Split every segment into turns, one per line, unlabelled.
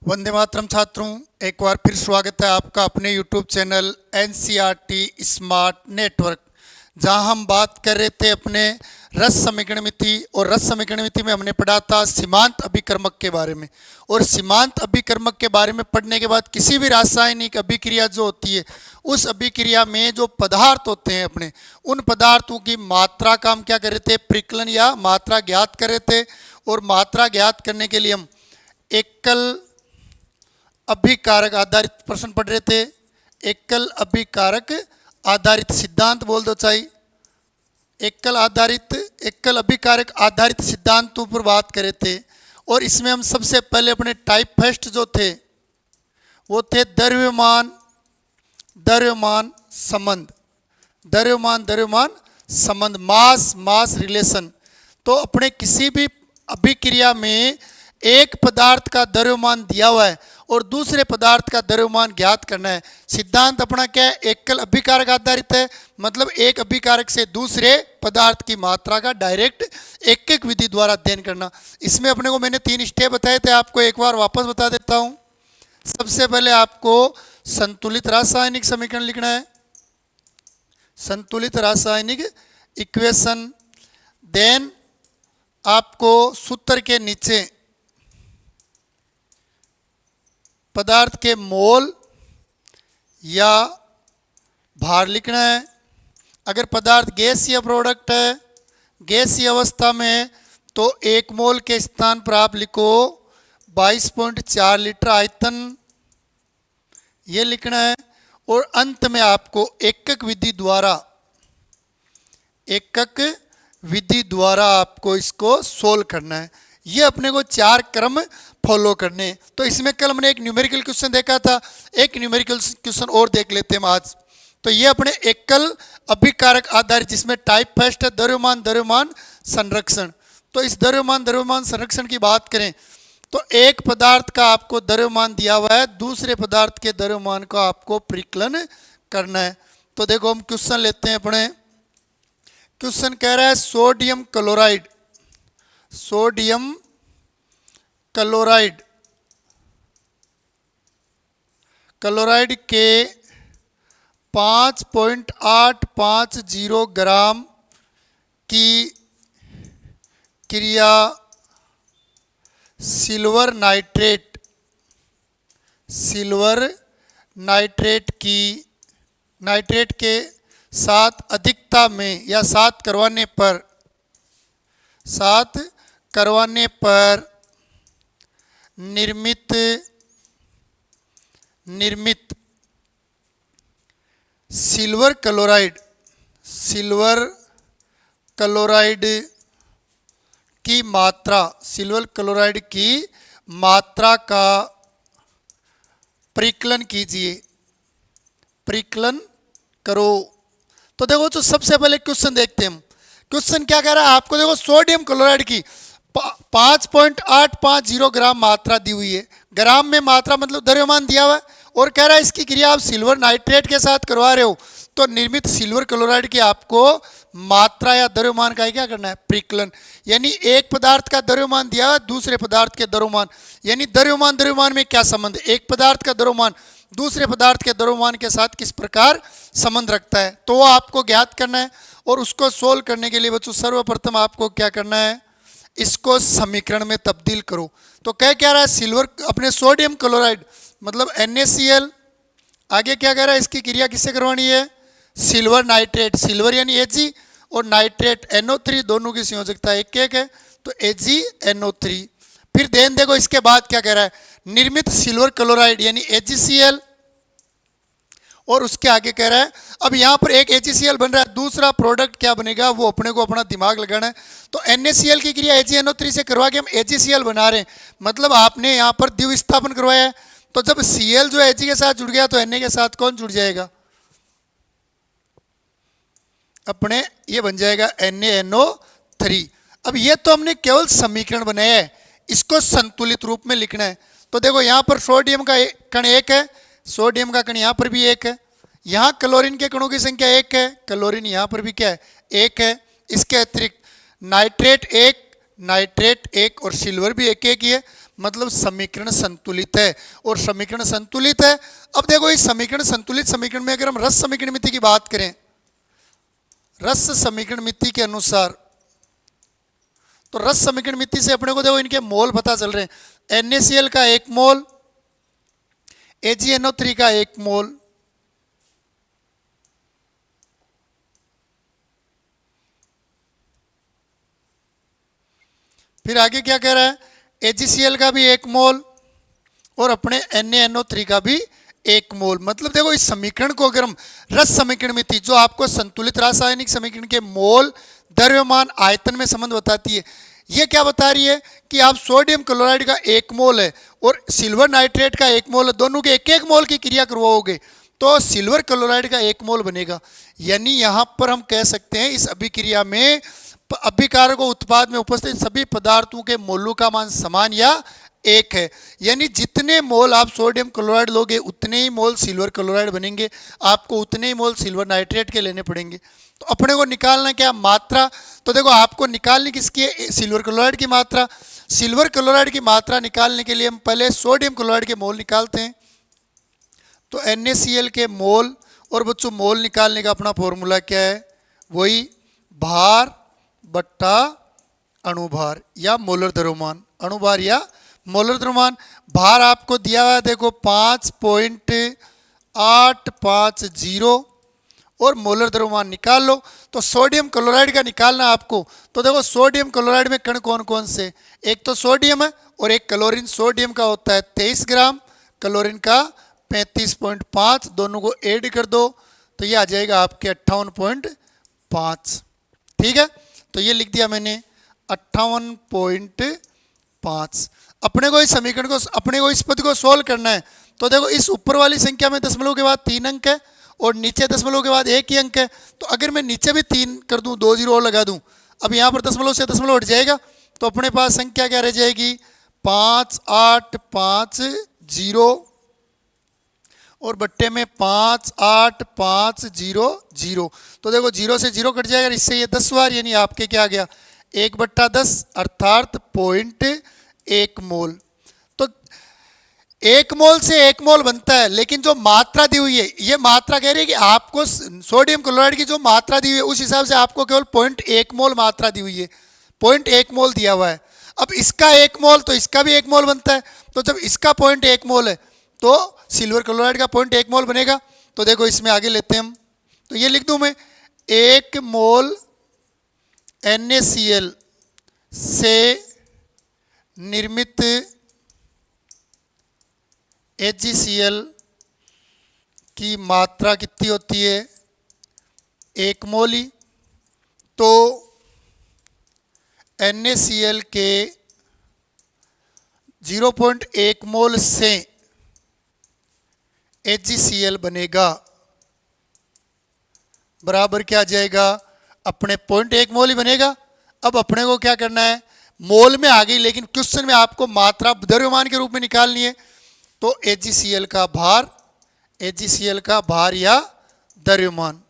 वंदे मातरम छात्रों, एक बार फिर स्वागत है आपका अपने YouTube channel NCERT smart network, जहां हम बात कर रहे थे अपने रस समीकरणमिति। और रस समीकरणमिति में हमने पढ़ा था सीमांत अभिकर्मक के बारे में। और सीमांत अभिकर्मक के बारे में पढ़ने के बाद किसी भी रासायनिक अभिक्रिया जो होती है, उस अभिक्रिया में जो पदार्थ होते हैं अपने, उन पदार्थों की मात्रा का हम क्या कर रहे थे, परिकलन या मात्रा ज्ञात कर रहे थे। और मात्रा ज्ञात करने के लिए हम एकल अभिकारक आधारित प्रश्न पढ़ रहे थे। एकल अभिकारक आधारित सिद्धांत बोल दो चाहिए, एकल अभिकारक आधारित सिद्धांतों पर बात कर रहे थे। और इसमें हम सबसे पहले अपने टाइप फर्स्ट जो थे वो थे द्रव्यमान संबंध, मास रिलेशन। तो अपने किसी भी अभिक्रिया में एक पदार्थ का द्रव्यमान दिया हुआ है और दूसरे पदार्थ का द्रव्यमान ज्ञात करना है। सिद्धांत अपना क्या है, एकल अभिकारक आधारित है, मतलब एक अभिकारक से दूसरे पदार्थ की मात्रा का डायरेक्ट एक एक विधि द्वारा अध्ययन करना। इसमें अपने को मैंने 3 स्टेप बताए थे, आपको एक बार वापस बता देता हूं। सबसे पहले आपको संतुलित रासायनिक समीकरण लिखना है, संतुलित रासायनिक इक्वेशन। देन आपको सूत्र के नीचे पदार्थ के मोल या भार लिखना है। अगर पदार्थ गैसीय प्रोडक्ट है, गैसीय अवस्था में है, तो 1 मोल के स्थान पर आप लिखो 22.4 लीटर आयतन, ये लिखना है। और अंत में आपको एकक विधि द्वारा आपको इसको सोल्व करना है। ये अपने को 4 क्रम फॉलो करने। तो इसमें कल हमने एक न्यूमेरिकल क्वेश्चन देखा था, एक न्यूमेरिकल क्वेश्चन और देख लेते हैं हम आज। तो ये अपने एकल अभिकारक आधारित, जिसमें टाइप फर्स्ट है द्रव्यमान संरक्षण। तो इस द्रव्यमान संरक्षण की बात करें तो एक पदार्थ का आपको द्रव्यमान दिया हुआ है, दूसरे पदार्थ के द्रव्यमान का आपको परिकलन करना है। तो देखो हम क्वेश्चन लेते हैं अपने। क्वेश्चन कह रहा है सोडियम क्लोराइड के 5.850 ग्राम की क्रिया सिल्वर नाइट्रेट के साथ अधिकता में या साथ करवाने पर निर्मित सिल्वर क्लोराइड की मात्रा का परिकलन करो। तो देखो, तो सबसे पहले क्वेश्चन देखते हैं हम। क्वेश्चन क्या कह रहा है, आपको देखो सोडियम क्लोराइड की 5.850 ग्राम मात्रा दी हुई है। ग्राम में मात्रा मतलब द्रव्यमान दिया हुआ है, और कह रहा है इसकी क्रिया आप सिल्वर नाइट्रेट के साथ करवा रहे हो, तो निर्मित सिल्वर क्लोराइड की आपको मात्रा या द्रव्यमान का क्या करना है, परिकलन। यानी एक पदार्थ का द्रव्यमान दिया है, दूसरे पदार्थ के द्रव्यमान, यानी द्रव्यमान में क्या संबंध है, एक पदार्थ का द्रव्यमान दूसरे पदार्थ के द्रव्यमान के साथ किस प्रकार संबंध रखता है, तो वो आपको ज्ञात करना है। और उसको सोल्व करने के लिए बच्चों सर्वप्रथम आपको क्या करना है, इसको समीकरण में तब्दील करो। तो क्या रहा है, सिल्वर अपने सोडियम क्लोराइड मतलब NaCl, आगे क्या कह रहा है, इसकी क्रिया किससे करवानी है, सिल्वर नाइट्रेट, सिल्वर यानी Ag और नाइट्रेट NO3, दोनों की संयोजकता 1:1 है, तो AgNO3। फिर ध्यान देखो इसके बाद क्या कह रहा है, निर्मित सिल्वर क्लोराइड यानी AgCl, और उसके आगे कह रहा है अब यहां पर एक AgCl बन रहा है, दूसरा प्रोडक्ट क्या बनेगा वो अपने को अपना दिमाग लगाना है। तो NaCl की क्रिया AgNO3 से करवा के हम AgCl बना रहे हैं, मतलब आपने यहां पर द्विविस्थापन करवाया है। तो जब Cl जो Ag के साथ जुड़ गया तो Na के साथ कौन जुड़ जाएगा, अपने ये बन जाएगा NaNO3। अब ये तो हमने केवल समीकरण बनाया है, इसको संतुलित रूप में लिखना है। तो देखो यहां पर सोडियम का कण 1 है, सोडियम का कण यहां पर भी 1 है, यहां क्लोरीन के कणों की संख्या 1 है, क्लोरीन यहां पर भी क्या है, 1 है। इसके अतिरिक्त नाइट्रेट 1 और सिल्वर भी 1 1 ही है, मतलब समीकरण संतुलित है। और समीकरण संतुलित है, अब देखो इस समीकरण संतुलित समीकरण में अगर हम रस समीकरण मिति की बात करें, रस समीकरण मिति के अनुसार, तो रस समीकरण मिति से अपने को देखो इनके मोल पता चल रहे हैं। NaCl का 1 मोल, AgNO3 का 1 मोल, फिर आगे क्या कह रहा है, AgCl का भी 1 मोल और अपने NaNO3 का भी 1 मोल। मतलब देखो इस समीकरण को अगर हम रस समीकरण मिति, जो आपको संतुलित रासायनिक समीकरण के मोल, द्रव्यमान, आयतन में संबंध बताती है, ये क्या बता रही है कि आप सोडियम क्लोराइड का 1 मोल है और सिल्वर नाइट्रेट का 1 मोल है, दोनों के 1-1 मोल की क्रिया करवाओगे तो सिल्वर क्लोराइड का 1 मोल बनेगा। यानी यहां पर हम कह सकते हैं इस अभिक्रिया में अभिकारक उत्पाद में उपस्थित सभी पदार्थों के मोलों का मान समान या 1 है। यानी जितने मोल आप सोडियम क्लोराइड लोगे उतने ही मोल सिल्वर क्लोराइड बनेंगे, आपको उतने ही मोल सिल्वर नाइट्रेट के लेने पड़ेंगे। तो अपने को निकालना क्या, मात्रा। तो देखो आपको निकालनी किसकी है, सिल्वर क्लोराइड की मात्रा। सिल्वर क्लोराइड की मात्रा निकालने के लिए हम पहले सोडियम क्लोराइड के मोल निकालते हैं। तो NaCl के मोल, और बच्चों मोल निकालने का अपना फॉर्मूला क्या है, वही भार बट्टा अणुभार या मोलर द्रव्यमान, अणुभार या मोलर द्रव्यमान। भार आपको दिया हुआ है देखो 5.850 और मोलर द्रव्यमान निकाल लो। तो सोडियम क्लोराइड का निकालना आपको, तो देखो सोडियम क्लोराइड में कण कौन कौन से, एक तो सोडियम है और एक क्लोरीन। सोडियम का होता है 23 ग्राम, क्लोरीन का 35.5, दोनों को ऐड कर दो तो ये आ जाएगा आपके 58.5। ठीक है, तो ये लिख दिया मैंने 58.5। अपने को इस समीकरण को, अपने को इस पद को सोल्व करना है। तो देखो इस ऊपर वाली संख्या में दशमलव के बाद 3 अंक है और नीचे दशमलव के बाद 1 ही अंक है। तो अगर मैं नीचे भी 3 कर दूं, 2 जीरो और लगा दूं, अब यहाँ पर दशमलव से दशमलव हट जाएगा तो अपने पास संख्या क्या रह जाएगी, 5850 और बट्टे में 58500। तो देखो 0 से 0 कट जाएगा, इससे ये 10 बार, यानी आपके क्या आ गया 1/10 अर्थात 0.1 मोल। तो 1 मोल से 1 मोल बनता है, लेकिन जो मात्रा दी हुई है, ये मात्रा कह रही है कि आपको सोडियम क्लोराइड की जो मात्रा दी हुई है उस हिसाब से आपको केवल 0.1 मोल मात्रा दी हुई है, 0.1 मोल दिया हुआ है। अब इसका 1 मोल तो इसका भी 1 मोल बनता है, तो जब इसका 0.1 मोल है तो सिल्वर क्लोराइड का 0.1 मोल बनेगा। तो देखो इसमें आगे लेते हैं हम, तो ये लिख दूं मैं, 1 मोल NaCl से निर्मित AgCl की मात्रा कितनी होती है, 1 मोल ही। तो NaCl के 0.1 मोल से AgCl बनेगा बराबर क्या आ जाएगा, अपने 0.1 मोल ही बनेगा। अब अपने को क्या करना है, मोल में आ गई, लेकिन क्वेश्चन में आपको मात्रा द्रव्यमान के रूप में निकालनी है। तो AgCl का भार, AgCl का भार या द्रव्यमान।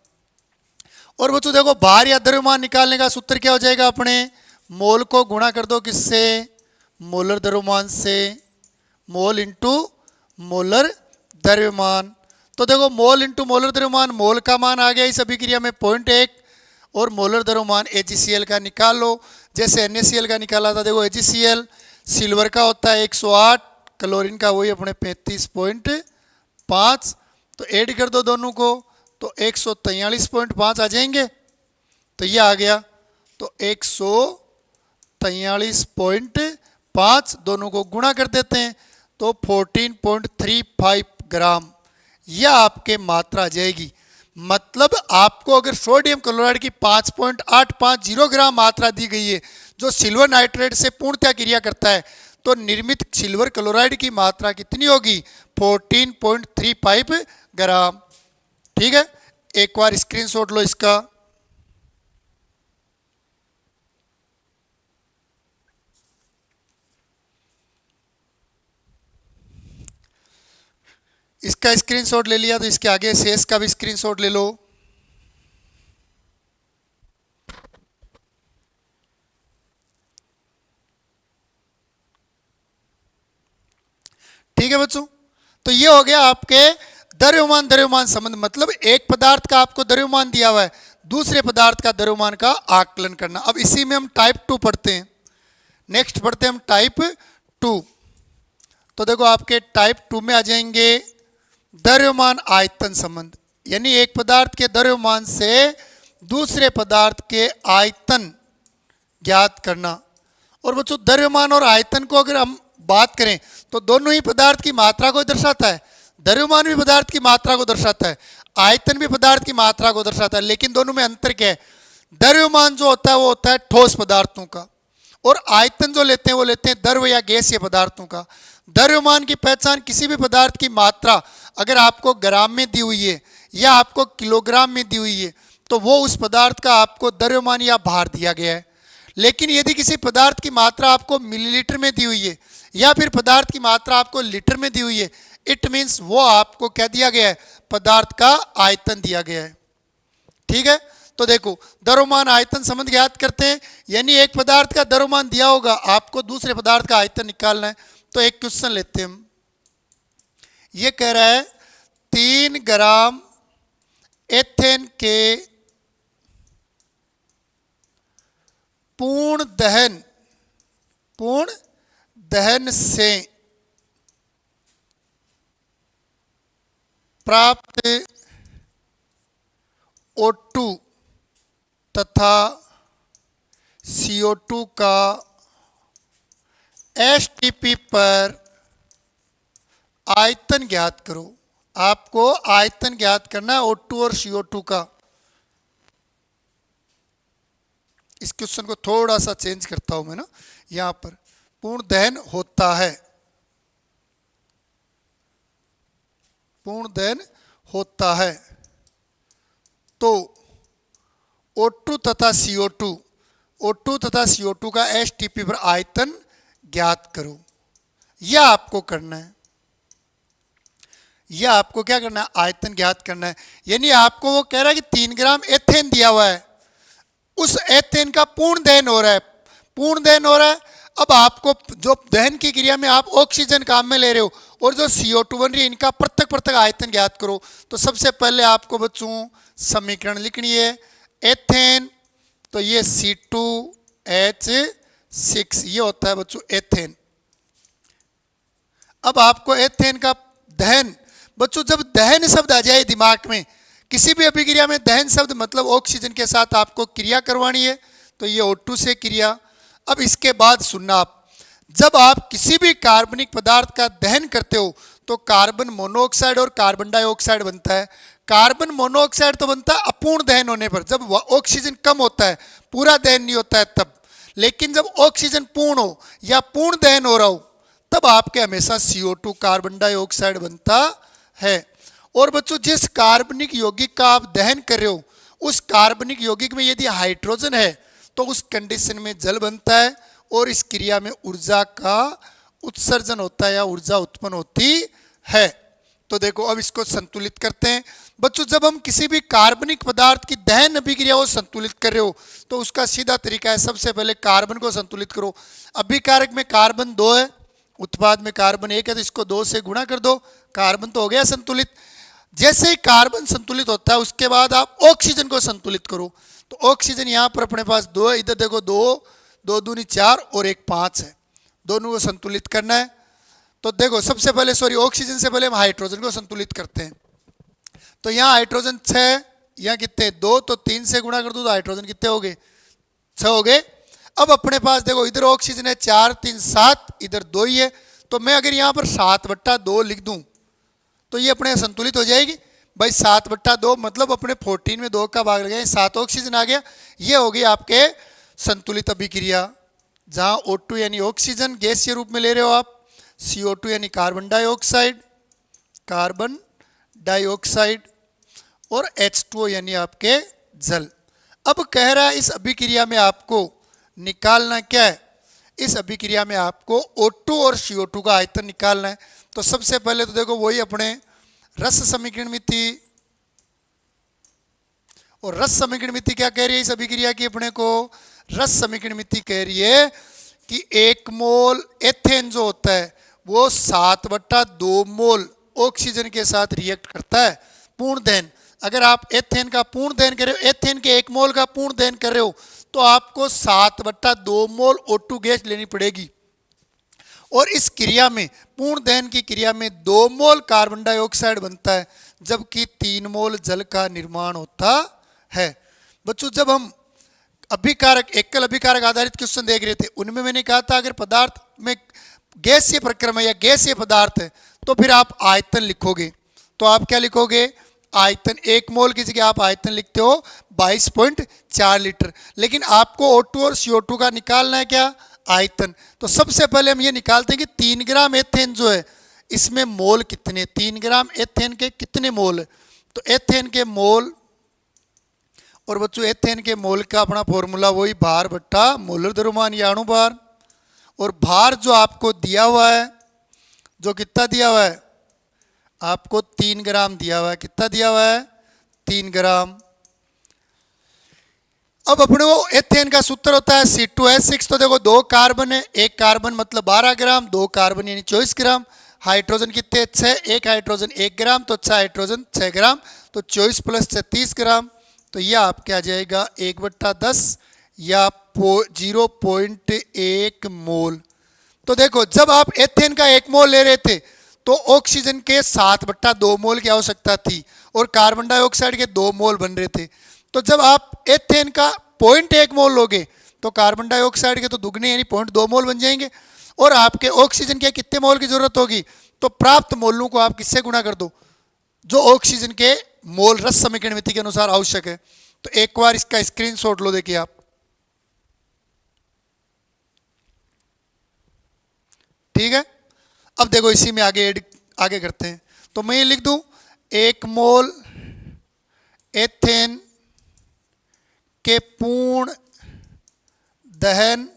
और बच्चों देखो भार या द्रव्यमान निकालने का सूत्र क्या हो जाएगा, अपने मोल को गुणा कर दो किससे, मोलर द्रव्यमान से, मोल इंटू मोलर द्रव्यमान। तो देखो मोल इंटू मोलर द्रव्यमान, मोल का मान आ गया इस अभिक्रिया में 0.1 और मोलर द्रव्यमान AgCl का निकाल लो, जैसे NaCl का निकाला था। देखो AgCl सिल्वर का होता है 108, क्लोरीन का वही अपने 35.5, तो ऐड कर दो दोनों को तो 143.5 आ जाएंगे। तो ये आ गया, तो 143.5 दोनों को गुणा कर देते हैं तो 14.35 ग्राम, यह आपके मात्रा आ जाएगी। मतलब आपको अगर सोडियम क्लोराइड की 5.850 ग्राम मात्रा दी गई है जो सिल्वर नाइट्रेट से पूर्णतः क्रिया करता है, तो निर्मित सिल्वर क्लोराइड की मात्रा कितनी होगी, 14.35 ग्राम। ठीक है, एक बार स्क्रीनशॉट लो इसका। इसका स्क्रीनशॉट ले लिया तो इसके आगे शेष का भी स्क्रीनशॉट ले लो। ठीक है बच्चों। तो ये हो गया आपके द्रव्यमान द्रव्यमान संबंध, मतलब एक पदार्थ का आपको द्रव्यमान दिया हुआ है, दूसरे पदार्थ का द्रव्यमान का आकलन करना। अब इसी में हम टाइप 2 पढ़ते हैं। नेक्स्ट पढ़ते हैं हम टाइप 2। तो देखो आपके टाइप 2 में आ जाएंगे द्रव्यमान आयतन संबंध, यानी एक पदार्थ के द्रव्यमान से दूसरे पदार्थ के आयतन ज्ञात करना। और बच्चों द्रव्यमान और आयतन को अगर हम बात करें तो दोनों ही पदार्थ की मात्रा को दर्शाता है। द्रव्यमान भी पदार्थ की मात्रा को दर्शाता है, आयतन भी पदार्थ की मात्रा को दर्शाता है, लेकिन दोनों में अंतर क्या है? द्रव्यमान जो होता है वो होता है ठोस पदार्थों का, और आयतन जो लेते हैं वो लेते हैं द्रव या गैसीय पदार्थों का। द्रव्यमान की पहचान किसी भी पदार्थ की मात्रा अगर आपको ग्राम में दी हुई है या आपको किलोग्राम में दी हुई है तो वो उस पदार्थ का आपको द्रव्यमान या भार दिया गया है। लेकिन यदि किसी पदार्थ की मात्रा आपको मिलीलीटर में दी हुई है या फिर पदार्थ की मात्रा आपको लीटर में दी हुई है, इट मीन्स वो आपको क्या दिया गया है? पदार्थ का आयतन दिया गया है। ठीक है, तो देखो द्रव्यमान आयतन संबंध ज्ञात करते हैं, यानी एक पदार्थ का द्रव्यमान दिया होगा, आपको दूसरे पदार्थ का आयतन निकालना है। तो एक क्वेश्चन लेते हैं हम। ये कह रहा है 3 ग्राम एथेन के पूर्ण दहन से प्राप्त O2 तथा CO2 का STP पर आयतन ज्ञात करो। आपको आयतन ज्ञात करना है O2 और CO2 का। इस क्वेश्चन को थोड़ा सा चेंज करता हूं मैं ना, यहां पर पूर्ण दहन होता है, पूर्ण दहन होता है तो O2 तथा CO2 का STP पर आयतन ज्ञात करो। यह आपको करना है, यह आपको क्या करना है? आयतन ज्ञात करना है। यानी आपको वो कह रहा है कि 3 ग्राम एथेन दिया हुआ है, उस एथेन का पूर्ण दहन हो रहा है, पूर्ण दहन हो रहा है। अब आपको जो दहन की क्रिया में आप ऑक्सीजन काम में ले रहे हो और जो CO2 बन रही है, इनका पृथक पृथक आयतन ज्ञात करो। तो सबसे पहले आपको बच्चों समीकरण लिखनी है। एथेन तो ये C2H6 ये होता है बच्चों एथेन। अब आपको एथेन का दहन, बच्चों जब दहन शब्द आ जाए दिमाग में, किसी भी अभिक्रिया में दहन शब्द मतलब ऑक्सीजन के साथ आपको क्रिया करवानी है, तो ये O2 से क्रिया। अब इसके बाद सुनना आप, जब आप किसी भी कार्बनिक पदार्थ का दहन करते हो तो कार्बन मोनोऑक्साइड और कार्बन डाइऑक्साइड बनता है। कार्बन मोनोऑक्साइड तो बनता है अपूर्ण दहन होने पर, जब ऑक्सीजन कम होता है, पूरा दहन नहीं होता है तब। लेकिन जब ऑक्सीजन पूर्ण हो या पूर्ण दहन हो रहा हो तब आपके हमेशा CO2 कार्बन डाइऑक्साइड बनता है। और बच्चों जिस कार्बनिक यौगिक का आप दहन कर रहे हो उस कार्बनिक यौगिक में यदि हाइड्रोजन है तो उस कंडीशन में जल बनता है और इस क्रिया में ऊर्जा का उत्सर्जन होता है या ऊर्जा उत्पन्न होती है। तो देखो अब इसको संतुलित करते हैं। बच्चों जब हम किसी भी कार्बनिक पदार्थ की दहन अभिक्रिया को संतुलित कर रहे हो तो उसका सीधा तरीका है, सबसे पहले कार्बन को संतुलित करो। अभिकारक में कार्बन 2 है, उत्पाद में कार्बन 1 है, तो इसको 2 से गुणा कर दो, कार्बन तो हो गया संतुलित। जैसे ही कार्बन संतुलित होता है उसके बाद आप ऑक्सीजन को संतुलित करो। तो ऑक्सीजन यहाँ पर अपने पास 2 है, इधर देखो 2 दूनी 4 और 1 5 है, दोनों को संतुलित करना है। तो देखो सबसे पहले ऑक्सीजन से पहले हम हाइड्रोजन को संतुलित करते हैं। तो यहाँ हाइड्रोजन 6, यहाँ कितने 2, तो 3 से गुणा कर दो तो हाइड्रोजन कितने हो गए? 6 हो गए। अब अपने पास देखो इधर ऑक्सीजन है 4 3 7, इधर 2 ही है, तो मैं अगर यहाँ पर 7/2 लिख दूं तो ये अपने संतुलित हो जाएगी। भाई 7/2 मतलब अपने 14 में 2 का भाग लग गया, 7 ऑक्सीजन आ गया। ये हो गई आपके संतुलित अभिक्रिया, जहाँ O2 यानी ऑक्सीजन गैसीय रूप में ले रहे हो आप, CO2 यानी कार्बन डाइऑक्साइड और H2O यानी आपके जल। अब कह रहा है इस अभिक्रिया में आपको निकालना क्या है? इस अभिक्रिया में आपको O2 और CO2 का आयतन निकालना है। तो सबसे पहले तो देखो वही अपने रस समीकरण मिति, और रस समीकरण मिति क्या कह रही है इस अभिक्रिया की? अपने को रस समीकरण मिति कह रही है कि 1 मोल एथेन जो होता है वो 7/2 मोल ऑक्सीजन के साथ रिएक्ट करता है पूर्ण दहन। अगर आप एथेन का पूर्ण दहन कर रहे हो, एथेन के 1 मोल का पूर्ण दहन कर रहे हो, तो आपको 7/2 मोल O2 गैस लेनी पड़ेगी। और इस क्रिया में, पूर्ण दहन की क्रिया में 2 मोल कार्बन डाइऑक्साइड बनता है, जबकि 3 मोल जल का निर्माण होता है। बच्चों, जब हम अभिकारक, एकल अभिकारक आधारित क्वेश्चन देख रहे थे, उनमें मैंने कहा था अगर पदार्थ में गैसीय प्रक्रम है या गैसीय पदार्थ है तो फिर आप आयतन लिखोगे। तो आप क्या लिखोगे? आयतन। 1 मोल की जगह आप आयतन लिखते हो 22.4 लीटर। लेकिन आपको O2 और CO2 का निकालना है क्या? आयतन। तो सबसे पहले हम ये निकालते हैं कि 3 ग्राम एथेन जो है, इसमें मोल कितने, 3 ग्राम एथेन के कितने मोल है? तो एथेन के मोल, और बच्चों एथेन के मोल का अपना फॉर्मूला वही भार बट्टा मोलर द्रव्यमान या अणुभार। और भार जो आपको दिया हुआ है, जो कितना दिया हुआ है आपको, 3 ग्राम दिया हुआ है। कितना दिया हुआ है? 3 ग्राम। अब अपने को एथेन का सूत्र होता है C2H6। तो देखो 2 कार्बन है, 1 कार्बन मतलब 12 ग्राम, 2 कार्बन यानी 24 ग्राम। हाइड्रोजन कितने? 6, 1 हाइड्रोजन 1 ग्राम, तो 6 हाइड्रोजन 6 ग्राम, तो 24 + 6 30 ग्राम। तो यह आपके आ जाएगा 1/10 या 0.1 मोल। तो देखो, जब आप एथेन का 1 मोल ले रहे थे तो ऑक्सीजन के 7/2 मोल की आवश्यकता थी और कार्बन डाइऑक्साइड के 2 मोल बन रहे थे। तो जब आप एथेन का 0.1 मोल लोगे तो कार्बन डाइऑक्साइड के तो दुगने यानी 0.2 मोल बन जाएंगे। और आपके ऑक्सीजन के कितने मोल की जरूरत होगी? तो प्राप्त मोलों को आप किससे गुणा कर दो? जो ऑक्सीजन के मोल रस समीकरण विधि के अनुसार आवश्यक है। तो एक बार इसका स्क्रीनशॉट लो, देखिए आप। ठीक है, अब देखो इसी में आगे करते हैं। तो मैं ये लिख दूं 1 मोल एथेन के पूर्ण दहन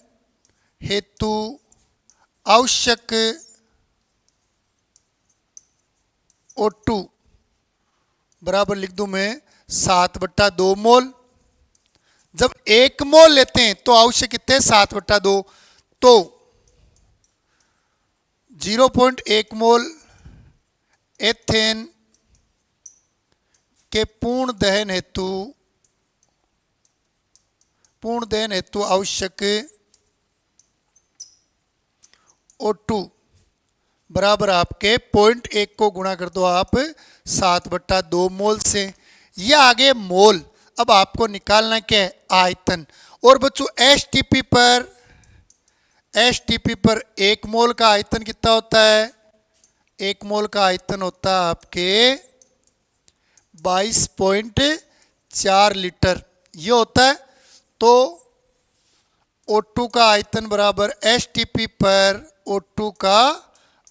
हेतु आवश्यक O2 बराबर लिख दूं मैं 7/2 मोल। जब 1 मोल लेते हैं तो आवश्यक कितने? 7/2। तो 0.1 मोल एथेन के पूर्ण दहन हेतु आवश्यक O2 बराबर आपके 0.1 को गुणा कर दो आप 7/2 मोल से। यह आगे मोल। अब आपको निकालना क्या है? आयतन। और बच्चों एसटीपी पर 1 मोल का आयतन कितना होता है? 1 मोल का आयतन होता है आपके 22.4 लीटर, ये होता है। तो O2 का आयतन बराबर एसटीपी पर O2 का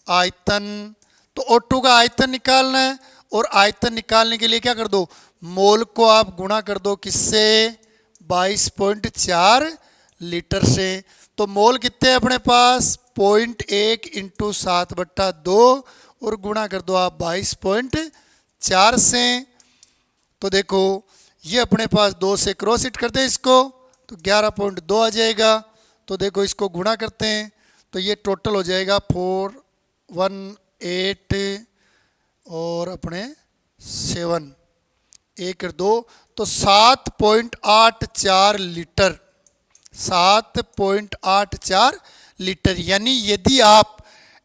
आयतन। तो O2 का आयतन निकालना है, और आयतन निकालने के लिए क्या कर दो? मोल को आप गुणा कर दो किससे? 22.4 लीटर से। तो मोल कितने हैं अपने पास? 0.1 × 7/2 और गुणा कर दो आप 22.4 से। तो देखो ये अपने पास 2 से क्रॉस हिट करते हैं इसको, तो 11.2 आ जाएगा। तो देखो इसको गुणा करते हैं तो ये टोटल हो जाएगा 418 और अपने 7, 1 और 2, तो 7.84 लीटर। 7.84 लीटर। यानी यदि आप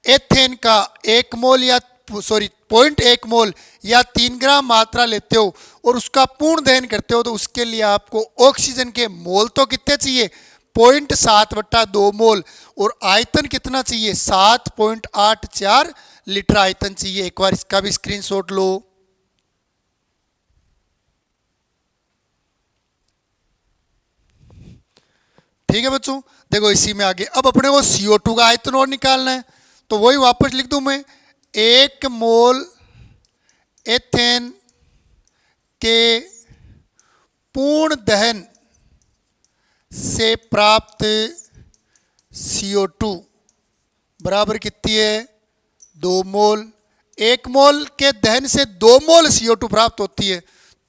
एथेन का 1 मोल या 0.1 मोल या 3 ग्राम मात्रा लेते हो और उसका पूर्ण दहन करते हो, तो उसके लिए आपको ऑक्सीजन के मोल तो कितने चाहिए? 0.7/2 मोल। और आयतन कितना चाहिए? 7.84 लीटर आयतन चाहिए। एक बार इसका भी स्क्रीनशॉट लो। ठीक है बच्चों, देखो इसी में आगे अब अपने को CO2 का आयतन और निकालना है। तो वही वापस लिख दूं मैं 1 मोल एथेन के पूर्ण दहन से प्राप्त CO2 बराबर कितनी है? 2 मोल। 1 मोल के दहन से 2 मोल CO2 प्राप्त होती है।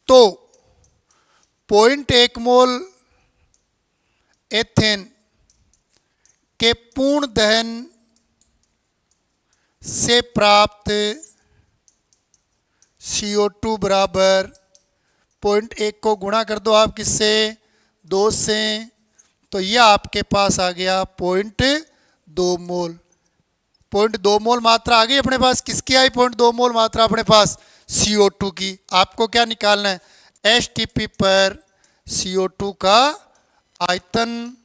तो 0.1 मोल एथेन के पूर्ण दहन से प्राप्त CO2 बराबर 0.1 को गुणा कर दो आप किससे, 2 से, तो यह आपके पास आ गया 0.2 मोल। 0.2 मोल मात्रा आ गई अपने पास। किसकी आई 0.2 मोल मात्रा अपने पास, CO2 की। आपको क्या निकालना है, STP पर CO2 का आयतन,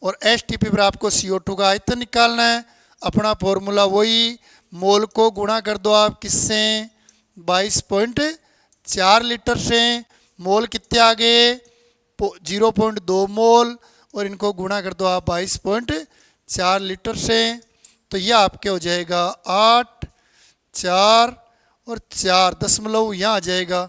और STP पर आपको CO2 का आयतन निकालना है। अपना फॉर्मूला वही, मोल को गुणा कर दो आप किससे, 22.4 लीटर से। मोल कितने आ गए, 0.2 मोल, और इनको गुणा कर दो आप 22.4 लीटर से, तो यह आपके हो जाएगा 8, 4 और 4 दशमलव यहाँ आ जाएगा।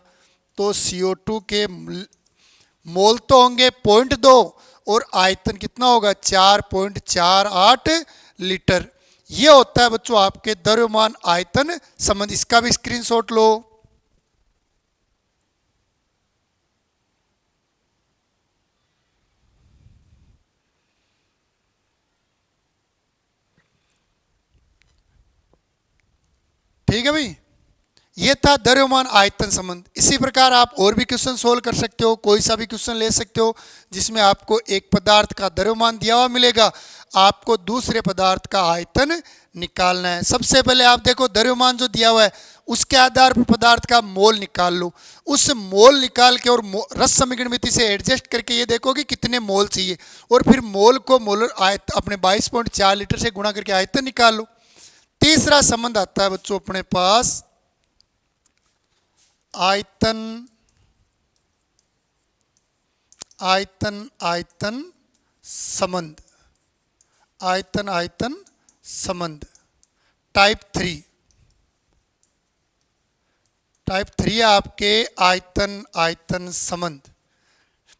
तो CO2 के मोल तो होंगे 0.2 और आयतन कितना होगा, 4.48 लीटर। ये होता है बच्चों आपके द्रव्यमान आयतन संबंध। इसका भी स्क्रीनशॉट लो। ठीक है भाई, ये था द्रव्यमान आयतन संबंध। इसी प्रकार आप और भी क्वेश्चन सोल्व कर सकते हो, कोई सा भी क्वेश्चन ले सकते हो जिसमें आपको एक पदार्थ का द्रव्यमान दिया हुआ मिलेगा, आपको दूसरे पदार्थ का आयतन निकालना है। सबसे पहले आप देखो द्रव्यमान जो दिया हुआ है उसके आधार पर पदार्थ का मोल निकाल लो। उस मोल निकाल के और रस समीकरण मिति से एडजस्ट करके ये देखो कि कितने मोल चाहिए, और फिर मोल को मोलर आयत अपने 22.4 लीटर से गुणा करके आयतन निकाल लो। तीसरा संबंध आता है बच्चों अपने पास आयतन आयतन आयतन संबंध, आयतन आयतन संबंध टाइप 3। टाइप 3 है आपके आयतन आयतन संबंध।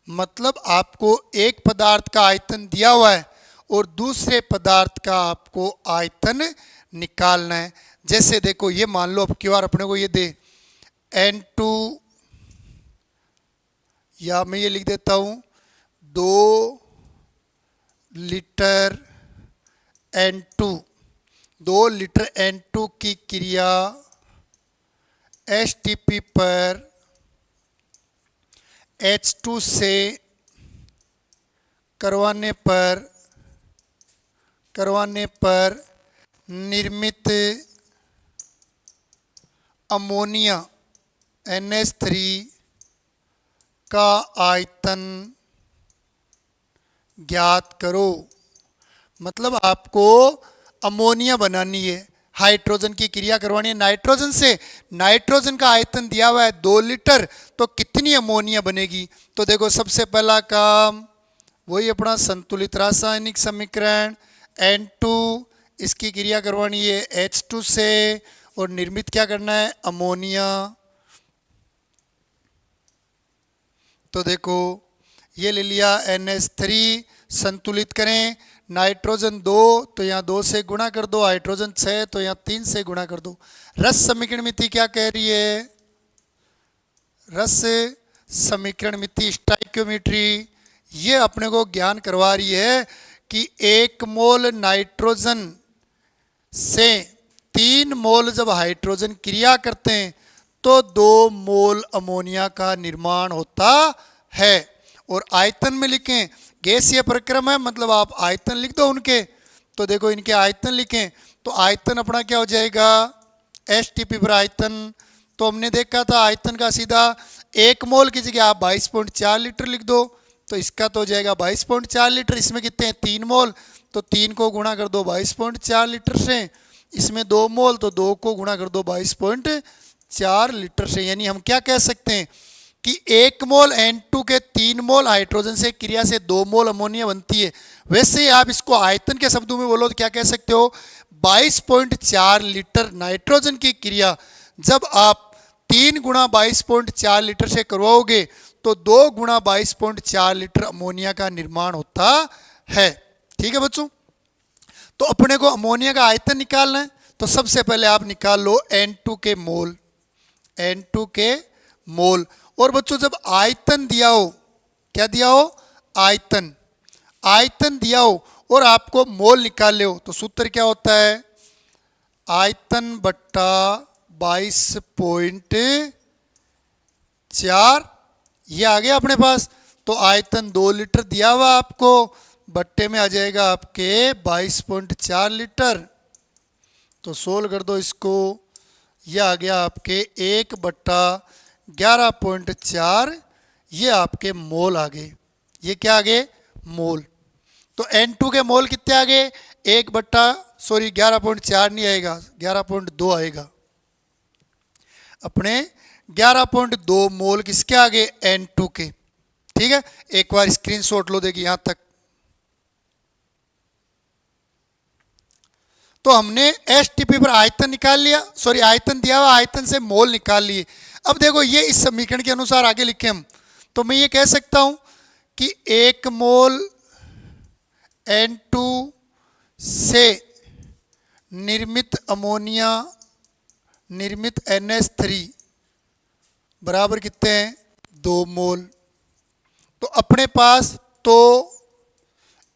मतलब आपको एक पदार्थ का आयतन दिया हुआ है और दूसरे पदार्थ का आपको आयतन निकालना है। जैसे देखो ये मान लो अब की बार अपने को ये दे N2, या मैं ये लिख देता हूं 2 लीटर N2, 2 लीटर N2 की क्रिया STP पर H2 से करवाने पर निर्मित अमोनिया NH3 का आयतन ज्ञात करो। मतलब आपको अमोनिया बनानी है, हाइड्रोजन की क्रिया करवानी है नाइट्रोजन से। नाइट्रोजन का आयतन दिया हुआ है 2 लीटर, तो कितनी अमोनिया बनेगी। तो देखो सबसे पहला काम वही अपना संतुलित रासायनिक समीकरण N2, इसकी क्रिया करवानी है H2 से और निर्मित क्या करना है, अमोनिया। तो देखो ये ले लिया NH3, संतुलित करें, नाइट्रोजन 2 तो यहाँ 2 से गुणा कर दो, हाइड्रोजन 6 तो यहाँ 3 से गुणा कर दो। रस समीकरण मिति क्या कह रही है, रस समीकरण मिति स्टाइक्योमेट्री ये अपने को ज्ञान करवा रही है कि 1 मोल नाइट्रोजन से 3 मोल जब हाइड्रोजन क्रिया करते हैं तो 2 मोल अमोनिया का निर्माण होता है। और आयतन में लिखें, गैसीय प्रक्रम है मतलब आप आयतन लिख दो उनके। तो देखो इनके आयतन लिखें तो आयतन अपना क्या हो जाएगा, STP पर आयतन। तो हमने देखा था आयतन का सीधा 1 मोल की जगह आप 22.4 लीटर लिख दो, तो इसका तो हो जाएगा 22.4 लीटर। इसमें कितने हैं 3 मोल, तो 3 को गुणा कर दो 22.4 लीटर से। इसमें 2 मोल तो 2 को गुणा कर दो 22.4 लीटर से। यानी हम क्या कह सकते हैं कि 1 मोल N2 के 3 मोल हाइड्रोजन से क्रिया से 2 मोल अमोनिया बनती है। वैसे ही आप इसको आयतन के शब्दों में बोलो तो क्या कह सकते हो, 22.4 लीटर नाइट्रोजन की क्रिया जब आप 3 गुणा 22.4 लीटर से करवाओगे तो 2 गुणा 22.4 लीटर अमोनिया का निर्माण होता है। ठीक है बच्चों, तो अपने को अमोनिया का आयतन निकालना है। तो सबसे पहले आप निकाल लो N2 के मोल, N2 के मोल। और बच्चों जब आयतन दिया हो, क्या दिया हो, आयतन, आयतन दिया हो और आपको मोल निकाल ले हो तो सूत्र क्या होता है, आयतन बट्टा 22.4 ये आ गया अपने पास। तो आयतन 2 लीटर दिया हुआ आपको, बट्टे में आ जाएगा आपके 22.4 लीटर। तो सोल्व कर दो इसको, ये आ गया आपके 1/11.4, ये आपके मोल आ गए। ये क्या आ गए? मोल। तो N2 के मोल कितने आ गए? 11.4 नहीं आएगा, 11.2 आएगा। अपने 11.2 मोल किसके आ गए? N2 के। ठीक है, एक बार स्क्रीनशॉट लो, देखिए यहां तक। तो हमने एसटीपी पर आयतन निकाल लिया, सॉरी आयतन दिया हुआ, आयतन से मोल निकाल लिए। अब देखो ये इस समीकरण के अनुसार आगे लिखे हम, तो मैं ये कह सकता हूं कि 1 मोल N2 से निर्मित अमोनिया, निर्मित NH3 बराबर कितने हैं? 2 मोल। तो अपने पास तो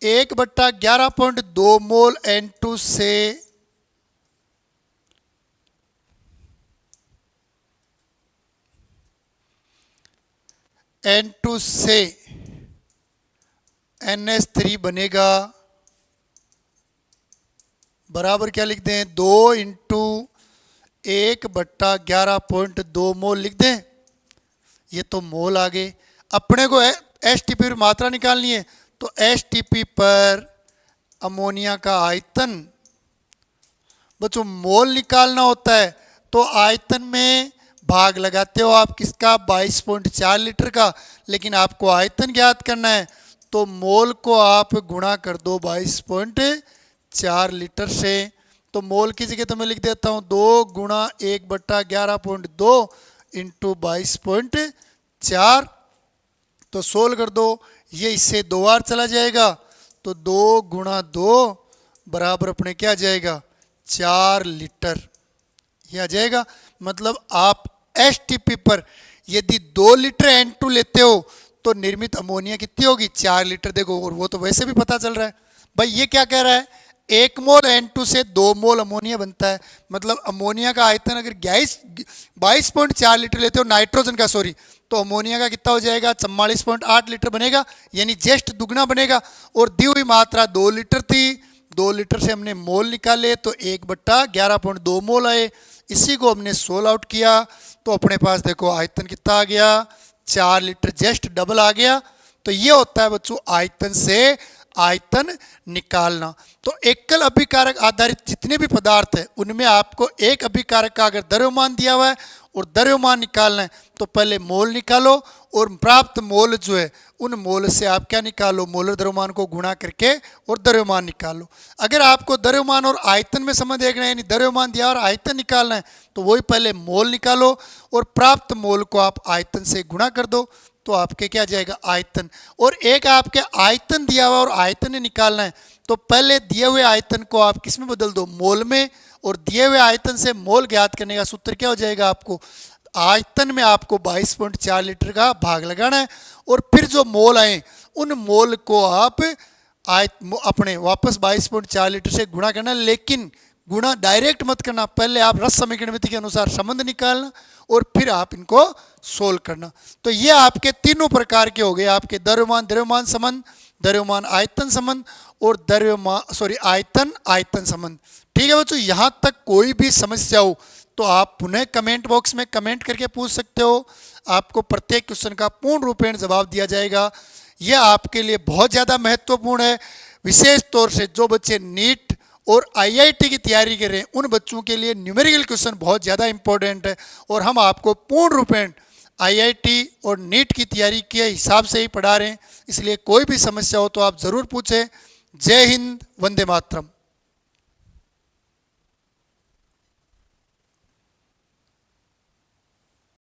1/11.2 मोल N2 से N2 से NH3 बनेगा बराबर क्या लिख दें? 2 इंटू 1/11.2 मोल लिख दें। ये तो मोल आ गए। अपने को एसटीपी पर मात्रा निकालनी है, तो एसटीपी पर अमोनिया का आयतन, बच्चों मोल निकालना होता है तो आयतन में भाग लगाते हो आप किसका? 22.4 लीटर का। लेकिन आपको आयतन ज्ञात करना है तो मोल को आप गुणा कर दो 22.4 लीटर से। तो मोल की जगह तो मैं लिख देता हूँ 2 गुणा 1/11.2 इंटू 22.4। तो सोल्व कर दो, ये इससे 2 बार चला जाएगा, तो 2 गुणा 2 बराबर अपने क्या आ जाएगा? 4 लीटर। ये आ जाएगा। मतलब आप एसटीपी पर यदि 2 लीटर N2 लेते हो तो निर्मित अमोनिया कितनी होगी? 4 लीटर। देखो, और वो तो वैसे भी पता चल रहा है भाई। ये क्या कह रहा है? 1 मोल N2 से 2 मोल अमोनिया बनता है। मतलब अमोनिया का आयतन अगर 22.4 लीटर लेते हो नाइट्रोजन का, सॉरी, तो अमोनिया का कितना हो जाएगा? 44.8 लीटर बनेगा, यानी जस्ट दुगना बनेगा। और दी हुई मात्रा 2 लीटर थी, 2 लीटर से हमने मोल निकाले तो 1/11.2 मोल आए। इसी को हमने सोल्व आउट किया तो अपने पास देखो आयतन कितना आ गया? 4 लीटर, जस्ट डबल आ गया। तो ये होता है बच्चों आयतन से आयतन निकालना। तो एकल अभिकारक आधारित जितने भी पदार्थ है उनमें आपको एक अभिकारक का अगर द्रव्यमान दिया हुआ है और द्रव्यमान निकालना है तो पहले मोल निकालो, और प्राप्त मोल जो है उन मोल से आप क्या निकालो? मोलर द्रव्यमान को गुणा करके और द्रव्यमान निकालो। अगर आपको द्रव्यमान और आयतन में संबंध देखना है, यानी द्रव्यमान दिया और आयतन निकालना है, तो वही पहले मोल निकालो और प्राप्त मोल को आप आयतन से गुणा कर दो, तो आपके क्या जाएगा? आयतन। और एक आपके आयतन दिया हुआ और आयतन निकालना है, तो पहले दिए हुए आयतन को आप किस में बदल दो? मोल में। और दिए हुए आयतन से मोल ज्ञात करने का सूत्र क्या हो जाएगा? आपको आयतन में आपको 22.4 लीटर का भाग लगाना है, और फिर जो मोल आए उन मोल को आप अपने वापस 22.4 लीटर से गुणा करना। लेकिन गुणा डायरेक्ट मत करना, पहले आप रस समीकरण के अनुसार संबंध निकालना और फिर आप इनको सोल्व करना। तो ये आपके तीनों प्रकार के हो गए, आपके द्रव्यमान द्रव्यमान संबंध, द्रव्यमान आयतन संबंध, और आयतन आयतन संबंध। ठीक है बच्चों, यहाँ तक कोई भी समस्या हो तो आप पुनः कमेंट बॉक्स में कमेंट करके पूछ सकते हो। आपको प्रत्येक क्वेश्चन का पूर्ण रूपेण जवाब दिया जाएगा। यह आपके लिए बहुत ज़्यादा महत्वपूर्ण है, विशेष तौर से जो बच्चे नीट और आईआईटी की तैयारी कर रहे हैं उन बच्चों के लिए न्यूमेरिकल क्वेश्चन बहुत ज़्यादा इंपॉर्टेंट है। और हम आपको पूर्ण रूपेण आईआईटी और नीट की तैयारी के हिसाब से ही पढ़ा रहे हैं, इसलिए कोई भी समस्या हो तो आप ज़रूर पूछें। जय हिंद, वंदे मातरम।